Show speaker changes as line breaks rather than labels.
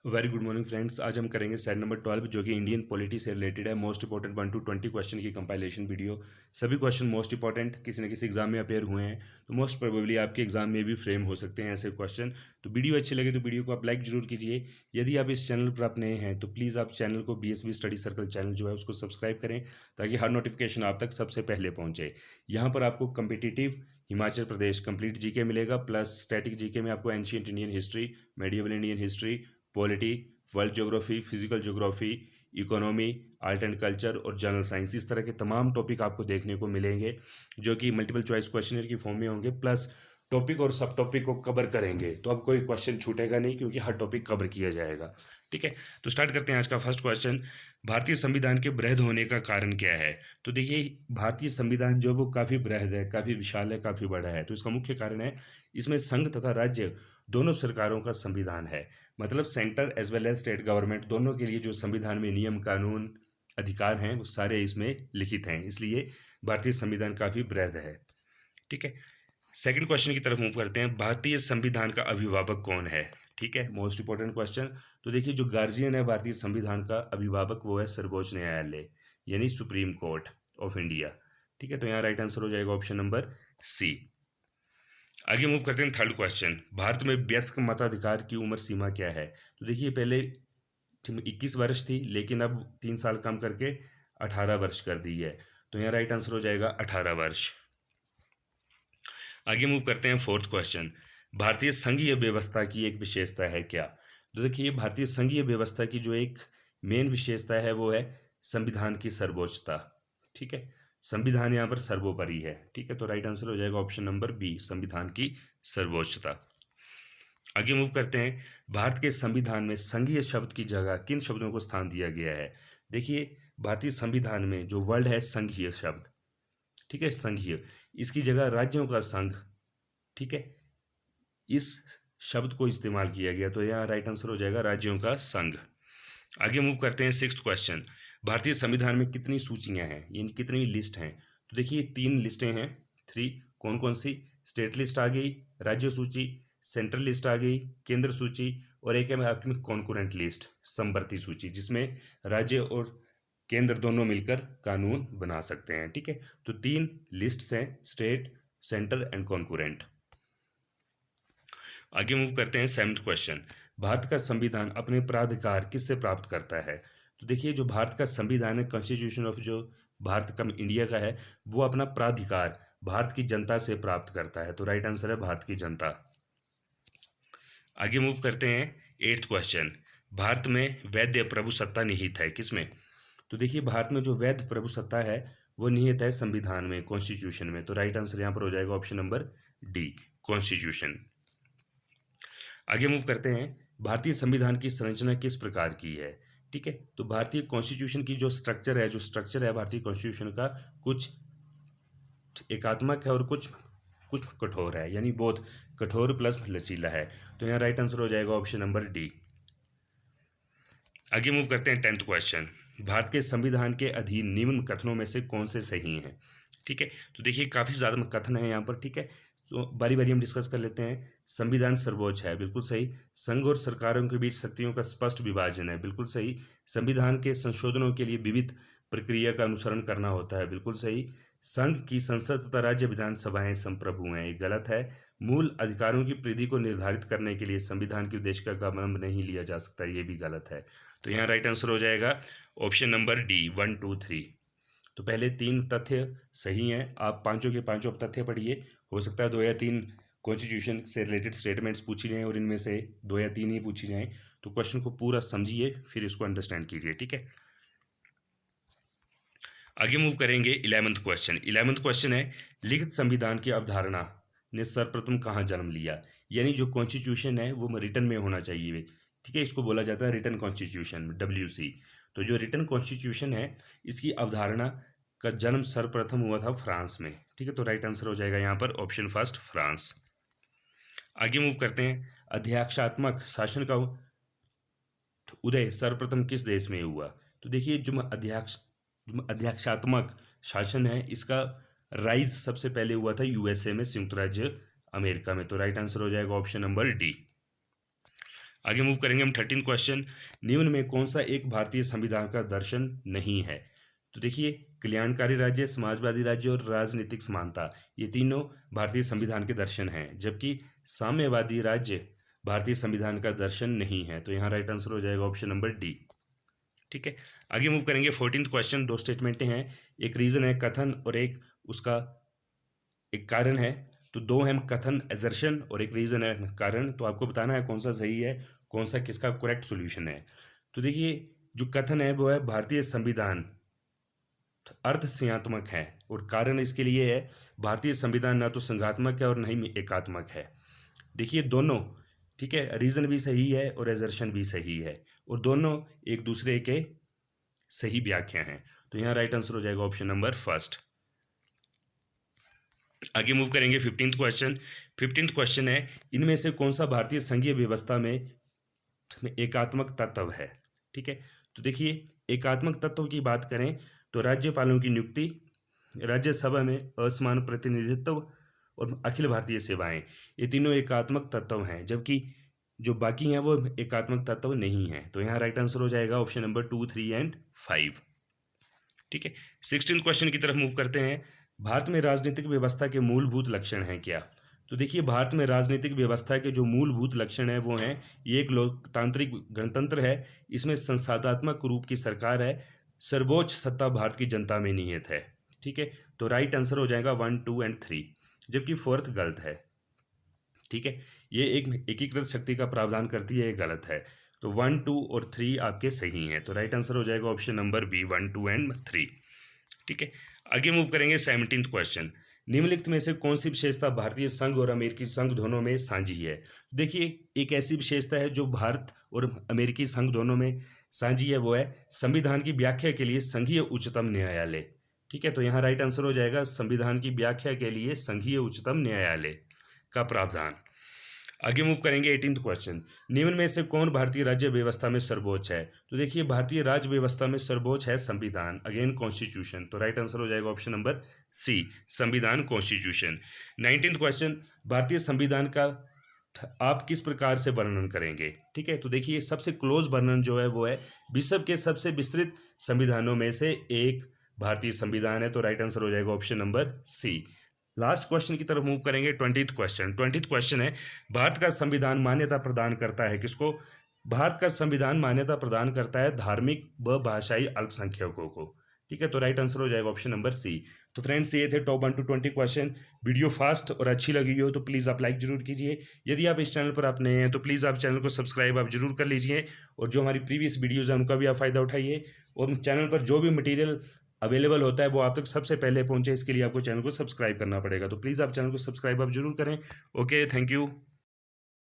Very good morning friends. आज हम करेंगे सेट नंबर 12 जो कि इंडियन पॉलिटी से रिलेटेड है। मोस्ट इंपॉर्टेंट 1 to 20 क्वेश्चन की कंपाइलेशन वीडियो। सभी क्वेश्चन मोस्ट इंपॉर्टेंट किसी न किसी एग्जाम में अपेयर हुए हैं, तो मोस्ट प्रोबेबली आपके एग्जाम में भी फ्रेम हो सकते हैं ऐसे क्वेश्चन। तो वीडियो अच्छी लगे तो वीडियो को आप लाइक जरूर कीजिए। यदि आप इस चैनल पर आप नए हैं तो प्लीज़ आप चैनल को BSB स्टडी सर्कल चैनल जो है उसको सब्सक्राइब करें, ताकि हर नोटिफिकेशन आप तक सबसे पहले पहुंचे। यहाँ पर आपको competitive Himachal Pradesh complete GK मिलेगा, प्लस स्टैटिक जीके में आपको ancient Indian history, medieval Indian history, polity, world geography, physical geography, economy, art and culture और जनरल साइंस, इस तरह के तमाम टॉपिक आपको देखने को मिलेंगे जो कि मल्टीपल चॉइस क्वेश्चनर की फॉर्म में होंगे, प्लस टॉपिक और सब टॉपिक को कवर करेंगे। तो अब कोई क्वेश्चन छूटेगा नहीं क्योंकि हर टॉपिक कवर किया जाएगा। ठीक है, तो स्टार्ट करते हैं आज का फर्स्ट क्वेश्चन। भारतीय संविधान के बृहद होने का कारण क्या है? तो देखिए, भारतीय संविधान जो है वो काफ़ी बृहद है, काफ़ी विशाल है, काफ़ी बड़ा है। तो इसका मुख्य कारण है इसमें संघ तथा राज्य दोनों सरकारों का संविधान है। मतलब centre as well as state government दोनों के लिए जो संविधान में नियम कानून अधिकार हैं वो सारे इसमें लिखित हैं, इसलिए भारतीय संविधान काफ़ी बृहद है। ठीक है, सेकंड क्वेश्चन की तरफ मूव करते हैं। भारतीय संविधान का अभिभावक कौन है? ठीक है, मोस्ट इंपॉर्टेंट क्वेश्चन। तो देखिए, जो गार्जियन है भारतीय संविधान का अभिभावक वो है सर्वोच्च न्यायालय, यानी सुप्रीम कोर्ट ऑफ इंडिया। ठीक है, तो यहाँ राइट आंसर हो जाएगा ऑप्शन नंबर सी। आगे मूव करते हैं थर्ड क्वेश्चन। भारत में वयस्क मताधिकार की उम्र सीमा क्या है? तो देखिए, पहले 21 वर्ष थी, लेकिन अब 3 साल कम करके 18 वर्ष कर दी है। तो यहाँ राइट आंसर हो जाएगा 18 वर्ष। आगे मूव करते हैं फोर्थ क्वेश्चन। भारतीय संघीय व्यवस्था की एक विशेषता है क्या? तो देखिए, भारतीय संघीय व्यवस्था की जो एक मेन विशेषता है वो है संविधान की सर्वोच्चता। ठीक है, संविधान यहाँ पर सर्वोपरि है। ठीक है, तो राइट आंसर हो जाएगा ऑप्शन नंबर बी, संविधान की सर्वोच्चता। आगे मूव करते हैं। भारत के संविधान में संघीय शब्द की जगह किन शब्दों को स्थान दिया गया है? देखिए, भारतीय संविधान में जो वर्ड है संघीय शब्द, ठीक है, संघीय, इसकी जगह राज्यों का संघ, ठीक है, इस शब्द को इस्तेमाल किया गया। तो यहाँ राइट आंसर हो जाएगा राज्यों का संघ। आगे मूव करते हैं सिक्स्थ क्वेश्चन। भारतीय संविधान में कितनी सूचियां हैं, यानी कितनी लिस्ट हैं? तो देखिए, 3 लिस्टें हैं, 3। कौन कौन सी? स्टेट लिस्ट आ गई, राज्य सूची, सेंट्रल लिस्ट आ गई, केंद्र सूची, और एक है आपकी कॉन्करेंट लिस्ट, समवर्ती सूची, जिसमें राज्य और केंद्र दोनों मिलकर कानून बना सकते हैं। ठीक है, तो 3 लिस्ट्स हैं, स्टेट, सेंटर एंड कॉन्करेंट। आगे मूव करते हैं सेवंथ क्वेश्चन। भारत का संविधान अपने प्राधिकार किससे प्राप्त करता है? तो देखिए, जो भारत का संविधान है, कॉन्स्टिट्यूशन ऑफ जो भारत का इंडिया का है, वो अपना प्राधिकार भारत की जनता से प्राप्त करता है। तो राइट आंसर है भारत की जनता। आगे मूव करते हैं एट्थ क्वेश्चन। भारत में वैध प्रभुसत्ता निहित है किसमें? तो देखिए, भारत में जो वैध प्रभुसत्ता है वो निहित है संविधान में, कॉन्स्टिट्यूशन में। तो राइट आंसर यहाँ पर हो जाएगा ऑप्शन नंबर डी, कॉन्स्टिट्यूशन। आगे मूव करते हैं। भारतीय संविधान की संरचना किस प्रकार की है? ठीक है, तो भारतीय कॉन्स्टिट्यूशन की जो स्ट्रक्चर है भारतीय कॉन्स्टिट्यूशन का, कुछ एकात्मक है और कुछ कुछ कठोर है, यानी बहुत कठोर प्लस लचीला है। तो यहाँ राइट आंसर हो जाएगा ऑप्शन नंबर डी। आगे मूव करते हैं टेंथ क्वेश्चन। भारत के संविधान के अधीन निम्न कथनों में से कौन से सही हैं? ठीक है, तो देखिए, काफ़ी ज़्यादा कथन है यहाँ पर। ठीक है, तो बारी बारी हम डिस्कस कर लेते हैं। संविधान सर्वोच्च है, बिल्कुल सही। संघ और सरकारों के बीच शक्तियों का स्पष्ट विभाजन है, बिल्कुल सही। संविधान के संशोधनों के लिए विविध प्रक्रिया का अनुसरण करना होता है, बिल्कुल सही। संघ की संसद तथा राज्य विधानसभाएं संप्रभु हैं, ये गलत है। मूल अधिकारों की परिधि को निर्धारित करने के लिए संविधान के उद्देश्य का अवलंब नहीं लिया जा सकता, ये भी गलत है। तो यहाँ राइट आंसर हो जाएगा ऑप्शन नंबर डी, 1, 2, 3। तो पहले 3 तथ्य सही हैं, आप पांचों के पांचों तथ्य पढ़िए। हो सकता है 2 या 3 कॉन्स्टिट्यूशन से रिलेटेड स्टेटमेंट्स पूछी जाएँ और इनमें से 2 या 3 ही पूछी जाएँ। तो क्वेश्चन को पूरा समझिए, फिर इसको अंडरस्टैंड कीजिए। ठीक है, आगे मूव करेंगे 11th क्वेश्चन। 11th क्वेश्चन है, लिखित संविधान की अवधारणा ने सर्वप्रथम कहाँ जन्म लिया? यानी जो कॉन्स्टिट्यूशन है वो रिटन में होना चाहिए। ठीक है, इसको बोला जाता है रिटन कॉन्स्टिट्यूशन, WC। तो जो रिटन कॉन्स्टिट्यूशन है, इसकी अवधारणा का जन्म सर्वप्रथम हुआ था फ्रांस में। ठीक है, तो राइट आंसर हो जाएगा यहाँ पर ऑप्शन फर्स्ट, फ्रांस। आगे मूव करते हैं। अध्यक्षात्मक शासन का उदय सर्वप्रथम किस देश में हुआ? तो देखिए, जो अध्यक्षात्मक शासन है, इसका राइज सबसे पहले हुआ था USA में, संयुक्त राज्य अमेरिका में। तो राइट आंसर हो जाएगा ऑप्शन नंबर डी। आगे मूव करेंगे हम 13 क्वेश्चन। निम्न में कौन सा एक भारतीय संविधान का दर्शन नहीं है? तो देखिए, कल्याणकारी राज्य, समाजवादी राज्य और राजनीतिक समानता, ये तीनों भारतीय संविधान के दर्शन हैं, जबकि साम्यवादी राज्य भारतीय संविधान का दर्शन नहीं है। तो यहाँ राइट आंसर हो जाएगा ऑप्शन नंबर डी। ठीक है, आगे मूव करेंगे 14th क्वेश्चन। दो स्टेटमेंटें हैं, एक रीजन है कथन और एक उसका एक कारण है। तो दो हैं कथन एजर्शन और एक रीजन है कारण। तो आपको बताना है कौन सा सही है, कौन सा किसका करेक्ट सॉल्यूशन है। तो देखिए, जो कथन है वो है भारतीय संविधान अर्थसिंहात्मक है, और कारण इसके लिए है भारतीय संविधान ना तो संघात्मक है और न ही एकात्मक है। देखिए दोनों, ठीक है, रीजन भी सही है और एजर्शन भी सही है, और दोनों एक दूसरे के सही व्याख्या हैं। तो यहाँ राइट आंसर हो जाएगा ऑप्शन नंबर फर्स्ट। आगे मूव करेंगे 15th क्वेश्चन। 15th क्वेश्चन है, इनमें से कौन सा भारतीय संघीय व्यवस्था में एकात्मक तत्व है? ठीक है, तो देखिए, एकात्मक तत्व की बात करें तो राज्यपालों की नियुक्ति, राज्यसभा में असमान प्रतिनिधित्व और अखिल भारतीय सेवाएं, ये तीनों एकात्मक तत्व हैं, जबकि जो बाकी हैं वो एकात्मक तत्व नहीं हैं। तो यहाँ राइट आंसर हो जाएगा ऑप्शन नंबर 2, 3 एंड 5। ठीक है, 16th क्वेश्चन की तरफ मूव करते हैं। भारत में राजनीतिक व्यवस्था के मूलभूत लक्षण हैं क्या? तो देखिए, भारत में राजनीतिक व्यवस्था के जो मूलभूत लक्षण हैं वो हैं, ये एक लोकतांत्रिक गणतंत्र है, इसमें संसदात्मक रूप की सरकार है, सर्वोच्च सत्ता भारत की जनता में निहित है। ठीक है, तो राइट आंसर हो जाएगा 1, 2 एंड 3, जबकि 4th गलत है। ठीक है, ये एक एकीकृत शक्ति का प्रावधान करती है, ये गलत है। तो 1, 2 और 3 आपके सही हैं। तो राइट आंसर हो जाएगा ऑप्शन नंबर बी, 1, 2 एंड 3। ठीक है, आगे मूव करेंगे 17th क्वेश्चन। निम्नलिखित में से कौन सी विशेषता भारतीय संघ और अमेरिकी संघ दोनों में साझी है? देखिए, एक ऐसी विशेषता है जो भारत और अमेरिकी संघ दोनों में साझी है, वो है संविधान की व्याख्या के लिए संघीय उच्चतम न्यायालय। ठीक है, तो यहाँ राइट आंसर हो जाएगा संविधान की व्याख्या के लिए संघीय उच्चतम न्यायालय का प्रावधान। आगे मूव करेंगे 18th क्वेश्चन। निम्न में से कौन भारतीय राज्य व्यवस्था में सर्वोच्च है? तो देखिए, भारतीय राज्य व्यवस्था में सर्वोच्च है संविधान, अगेन कॉन्स्टिट्यूशन। तो राइट आंसर हो जाएगा ऑप्शन नंबर सी, संविधान कॉन्स्टिट्यूशन। 19th क्वेश्चन, भारतीय संविधान का आप किस प्रकार से वर्णन करेंगे? ठीक है, तो देखिए, सबसे क्लोज वर्णन जो है वो है विश्व के सबसे विस्तृत संविधानों में से एक भारतीय संविधान है। तो राइट आंसर हो जाएगा option number C. Last question की तरफ मूव करेंगे 20th क्वेश्चन। 20th क्वेश्चन है, भारत का संविधान मान्यता प्रदान करता है किसको? भारत का संविधान मान्यता प्रदान करता है धार्मिक व भाषाई अल्पसंख्यकों को। ठीक है, तो राइट आंसर हो जाएगा ऑप्शन नंबर सी। तो फ्रेंड्स, ये थे top 1 to 20 question. Video fast और अच्छी लगी हो तो प्लीज़ आप लाइक जरूर कीजिए। यदि आप इस चैनल पर आप नए हैं तो प्लीज़ आप चैनल को सब्सक्राइब आप जरूर कर लीजिए, और जो हमारी प्रीवियस वीडियोज़ हैं उनका भी आप फ़ायदा उठाइए, और चैनल पर जो भी मटीरियल अवेलेबल होता है वो आप तक सबसे पहले पहुंचे, इसके लिए आपको चैनल को सब्सक्राइब करना पड़ेगा। तो प्लीज़ आप चैनल को सब्सक्राइब आप जरूर करें। Okay, thank you.